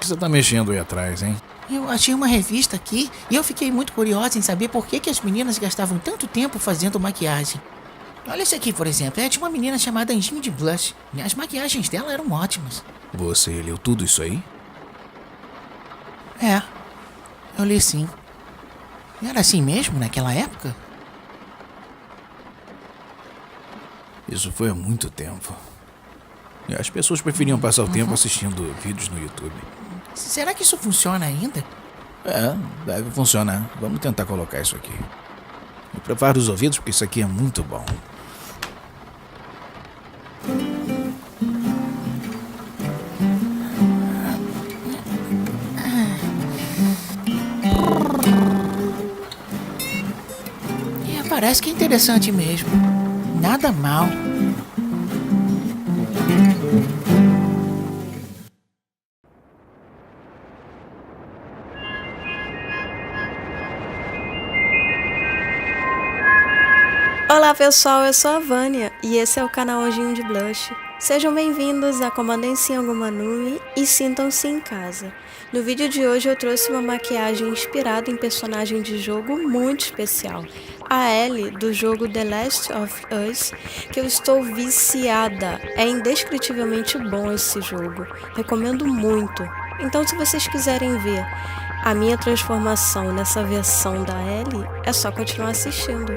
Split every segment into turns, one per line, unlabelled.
que você tá mexendo aí atrás, hein?
Eu achei uma revista aqui e eu fiquei muito curiosa em saber por que as meninas gastavam tanto tempo fazendo maquiagem. Olha isso aqui, por exemplo, é de uma menina chamada Anjinho de Blush. E as maquiagens dela eram ótimas.
Você leu tudo isso aí?
É, eu li sim. Era assim mesmo naquela época?
Isso foi há muito tempo. E as pessoas preferiam passar o tempo assistindo vídeos no YouTube.
Será que isso funciona ainda?
É, deve funcionar. Vamos tentar colocar isso aqui. E prepara os ouvidos porque isso aqui é muito bom.
Parece que é interessante mesmo. Nada mal.
Olá pessoal, eu sou a Vânia e esse é o canal Anjinho de Blush. Sejam bem-vindos a Comandância Angumanumi e sintam-se em casa. No vídeo de hoje eu trouxe uma maquiagem inspirada em personagem de jogo muito especial, a Ellie do jogo The Last of Us, que eu estou viciada. É indescritivelmente bom esse jogo, recomendo muito. Então se vocês quiserem ver a minha transformação nessa versão da Ellie, é só continuar assistindo.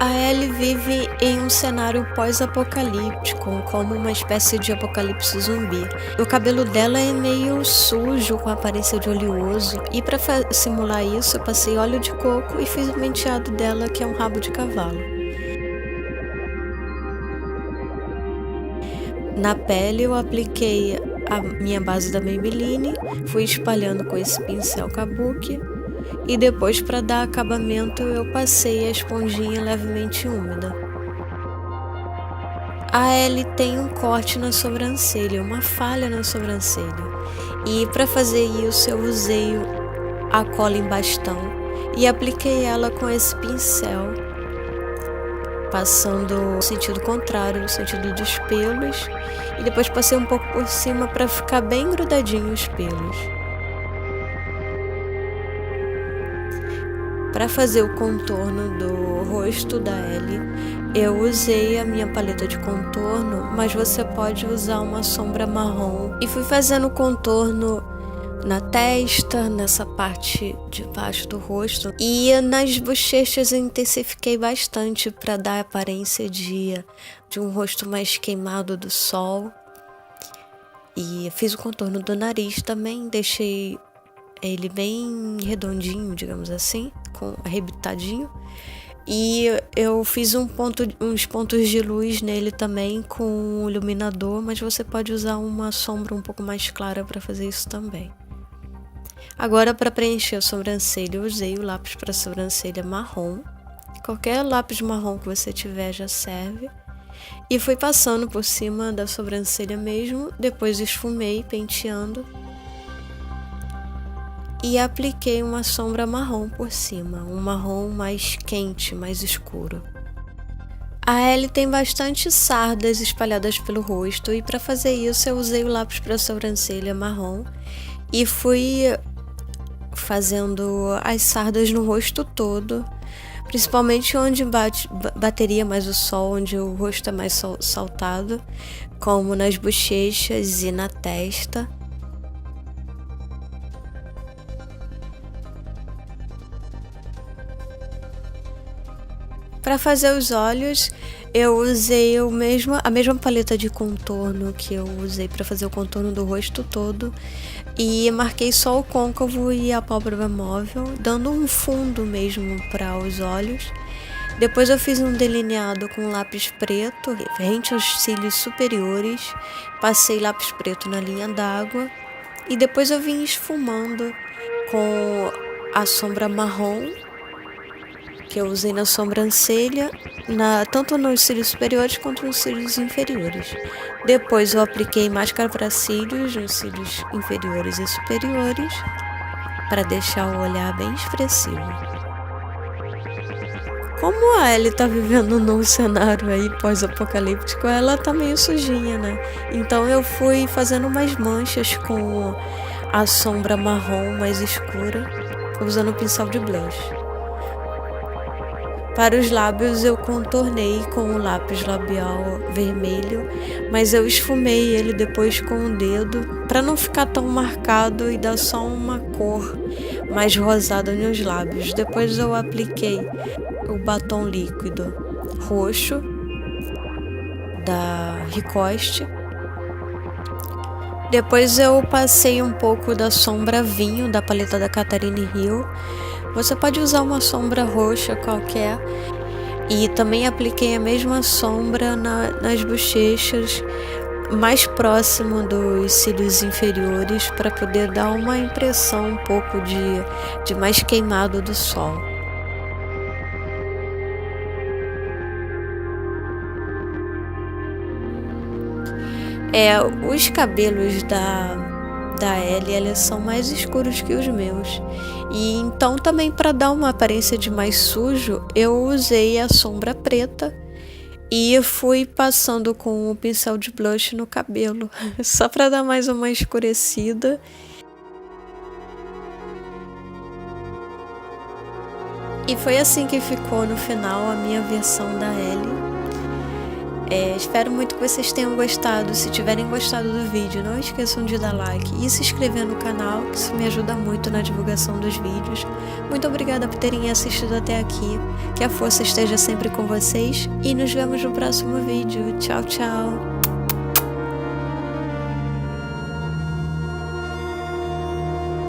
A Ellie vive em um cenário pós-apocalíptico, como uma espécie de apocalipse zumbi. O cabelo dela é meio sujo, com aparência de oleoso, e para simular isso, eu passei óleo de coco e fiz o penteado dela, que é um rabo de cavalo. Na pele eu apliquei a minha base da Maybelline, fui espalhando com esse pincel kabuki. E depois, para dar acabamento, eu passei a esponjinha levemente úmida. A Ellie tem um corte na sobrancelha, uma falha na sobrancelha. E para fazer isso, eu usei a cola em bastão e apliquei ela com esse pincel, passando no sentido contrário, no sentido dos pelos. E depois passei um pouco por cima para ficar bem grudadinho os pelos. Para fazer o contorno do rosto da Ellie, eu usei a minha paleta de contorno, mas você pode usar uma sombra marrom. E fui fazendo o contorno na testa, nessa parte de baixo do rosto. E nas bochechas eu intensifiquei bastante para dar a aparência de um rosto mais queimado do sol. E fiz o contorno do nariz também, deixei ele bem redondinho, digamos assim, arrebitadinho. E eu fiz uns pontos de luz nele também com um iluminador, mas você pode usar uma sombra um pouco mais clara para fazer isso também. Agora, para preencher a sobrancelha, eu usei o lápis para sobrancelha marrom. Qualquer lápis marrom que você tiver já serve. E fui passando por cima da sobrancelha mesmo, depois esfumei, penteando. E apliquei uma sombra marrom por cima, um marrom mais quente, mais escuro. A Ellie tem bastante sardas espalhadas pelo rosto e para fazer isso eu usei o lápis para sobrancelha marrom e fui fazendo as sardas no rosto todo, principalmente onde bateria mais o sol, onde o rosto é mais saltado, como nas bochechas e na testa. Para fazer os olhos, eu usei a mesma paleta de contorno que eu usei para fazer o contorno do rosto todo e marquei só o côncavo e a pálpebra móvel, dando um fundo mesmo para os olhos. Depois eu fiz um delineado com lápis preto, rente aos cílios superiores, passei lápis preto na linha d'água e depois eu vim esfumando com a sombra marrom, que eu usei na sobrancelha, tanto nos cílios superiores quanto nos cílios inferiores. Depois eu apliquei máscara para cílios nos cílios inferiores e superiores, para deixar o olhar bem expressivo. Como a Ellie tá vivendo num cenário aí pós-apocalíptico, ela tá meio sujinha, né? Então eu fui fazendo umas manchas com a sombra marrom mais escura, usando o pincel de blush. Para os lábios eu contornei com o lápis labial vermelho, mas eu esfumei ele depois com o dedo para não ficar tão marcado e dar só uma cor mais rosada nos lábios. Depois eu apliquei o batom líquido roxo da Ricoste. Depois eu passei um pouco da sombra vinho da paleta da Catherine Hill. Você pode usar uma sombra roxa qualquer. E também apliquei a mesma sombra nas bochechas, mais próximo dos cílios inferiores, para poder dar uma impressão um pouco de mais queimado do sol. Os cabelos da Ellie, eles são mais escuros que os meus. E então também, para dar uma aparência de mais sujo, eu usei a sombra preta e fui passando com o pincel de blush no cabelo, só para dar mais uma escurecida. E foi assim que ficou no final a minha versão da Ellie. Espero muito que vocês tenham gostado. Se tiverem gostado do vídeo, não esqueçam de dar like e se inscrever no canal, que isso me ajuda muito na divulgação dos vídeos. Muito obrigada por terem assistido até aqui. Que a força esteja sempre com vocês e nos vemos no próximo vídeo. Tchau, tchau!